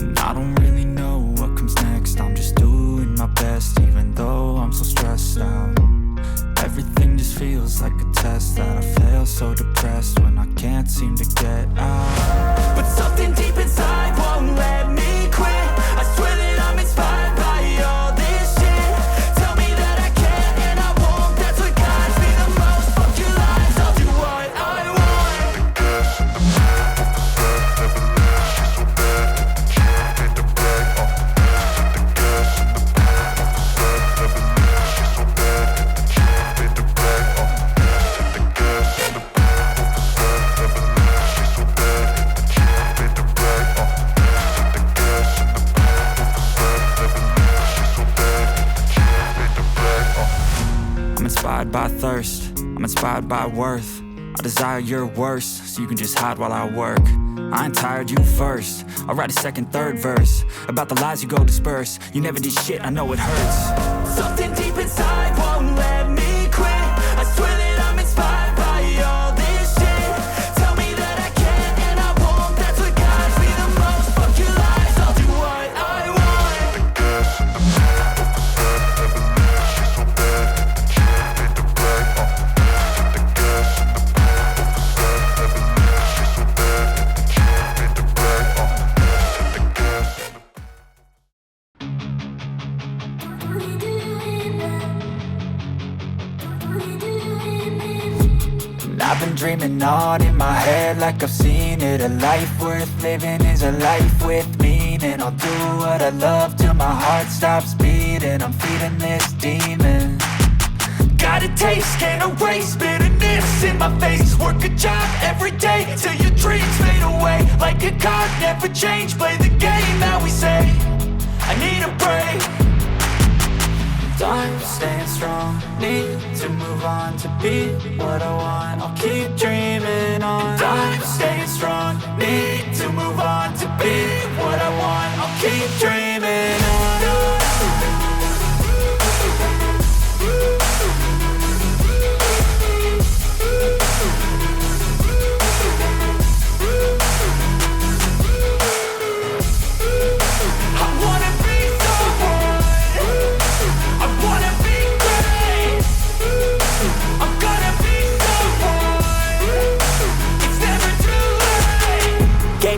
And I don't really know what comes next. I'm just doing my best, even though I'm so stressed out. Everything just feels like a test that I fail, so depressed when I can't seem to get out. But something deep inside won't let me quit. I swear that I'm inspired by all this shit. Tell me that I can and I won't. That's what guides me the most. Fuck your lies, I'll do what I want. The gas in the back of the set, never leave. She's so bad that the chick made the bag. The gas in the back of the set, never leave. She's so bad that the chick made the bag. The gas in the back of the set, never leave. She's so bad that the chick made the bag. The gas in the back of the set, never leave. She's so bad that the chick made the bag. I'm inspired by thirst, I'm inspired by worth. I desire your worst, so you can just hide while I work. I ain't tired, you first. I'll write a second, third verse about the lies you go disperse. You never did shit, I know it hurts. Something deep inside won't let me quit. I swear that I'm inspired by all this shit. Tell me that I can and I won't. That's what guides me the most. Fuck your lies, I'll do what I want. The gas in the back of the set, never leave. She's so bad that the chick made the bag. The gas in the back of the set, never leave. She's so bad that the chick made the bag. The gas in the And I've been dreaming on in my head like I've seen it. A life worth living is a life with meaning. I'll do what I love till my heart stops beating. I'm feeding this demon. Got a taste, can't erase bitterness in my face. Work a job every day till your dreams fade away. Like a card, never change, play the game that we say. I need a break. I'm staying strong, need to move on to be what I want. I'll keep dreaming on. I'm staying strong, need to move on to be what I want. I'll keep dreaming on.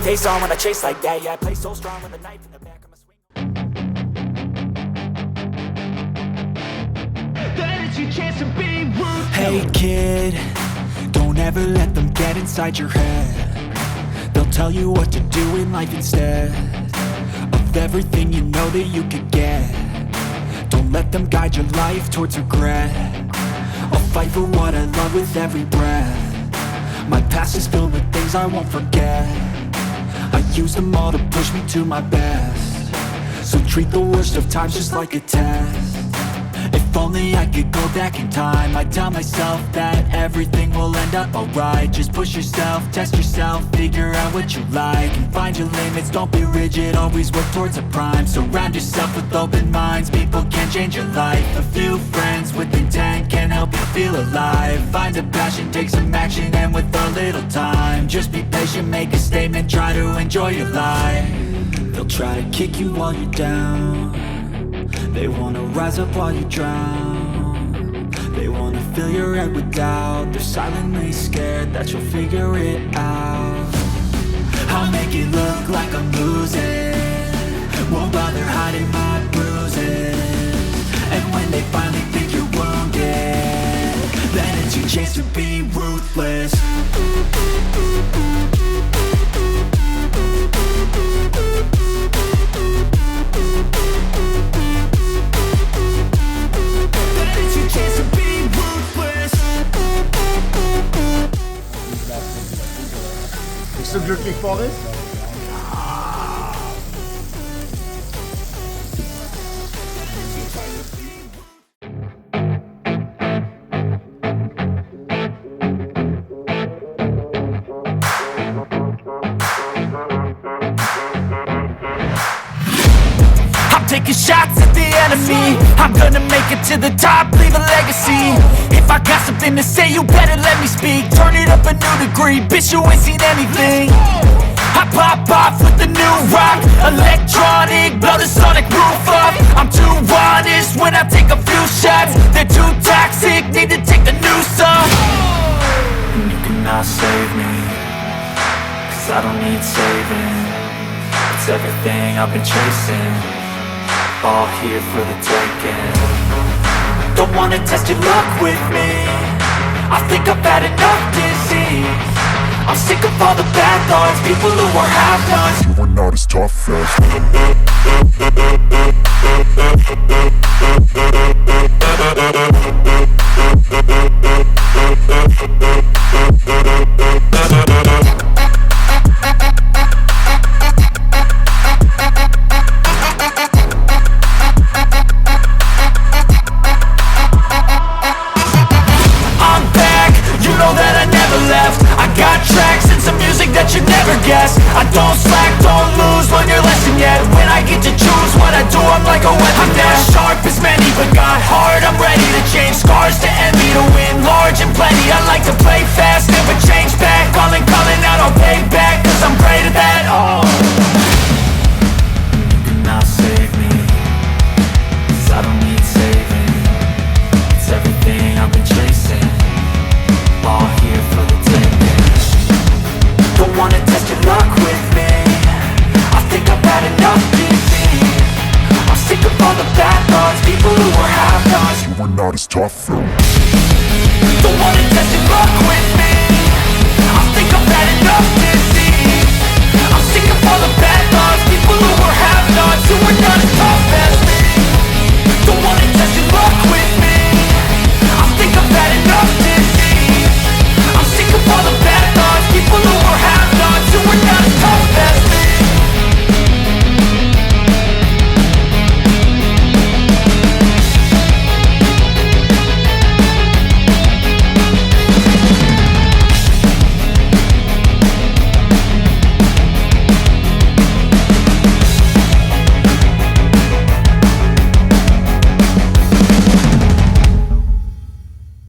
Face on when I chase like that. Yeah, I play so strong with a knife in the back of my swing. That is your chance to be rude. Hey kid, don't ever let them get inside your head. They'll tell you what to do in life instead of everything you know that you could get. Don't let them guide your life towards regret. I'll fight for what I love with every breath. My past is filled with things I won't forget. I use them all to push me to my best. So treat the worst of times just like a test. If only I could go back in time, I'd tell myself that everything will end up alright. Just push yourself, test yourself, figure out what you like, and find your limits, don't be rigid, always work towards a prime. Surround yourself with open minds, people can change your life. A few friends with intent can help you feel alive. Find a passion, take some action, and with a little time, just be patient, make a statement, try to enjoy your life. They'll try to kick you while you're down. They wanna rise up while you drown. They wanna fill your head with doubt. They're silently scared that you'll figure it out. I'll make it look like I'm losing, won't bother hiding my bruises. And when they finally think you're wounded, then it's your chance to be ruthless. Bist du glücklich, Boris? Taking shots at the enemy, I'm gonna make it to the top, leave a legacy. If I got something to say, you better let me speak. Turn it up a new degree, bitch, you ain't seen anything. I pop off with the new rock, electronic, blow the sonic roof up. I'm too honest when I take a few shots. They're too toxic, need to take the noose off. And you cannot save me, 'cause I don't need saving. It's everything I've been chasing, all here for the taking. Don't wanna test your luck with me, I think I've had enough disease. I'm sick of all the bad thoughts, people who are half-nots. You were not as tough as I'm back, you know that I never left. I got tracks and some music that you never guessed. I don't slack, don't lose, learn your lesson yet. When I get to choose what I do, I'm like a weapon. I'm not sharp as many, but got hard, I'm ready to change. Scars to envy, to win large and plenty. I like to play fast, never change back. Calling out, I'll pay back, 'cause I'm great at that. Oh, you cannot save me, 'cause I don't need saving. It's everything I've been chasing, all here for the taking. Don't wanna test your luck with me, I think I've had enough disease. I'm sick of all the bad thoughts, people who are half-nots. you were not as tough as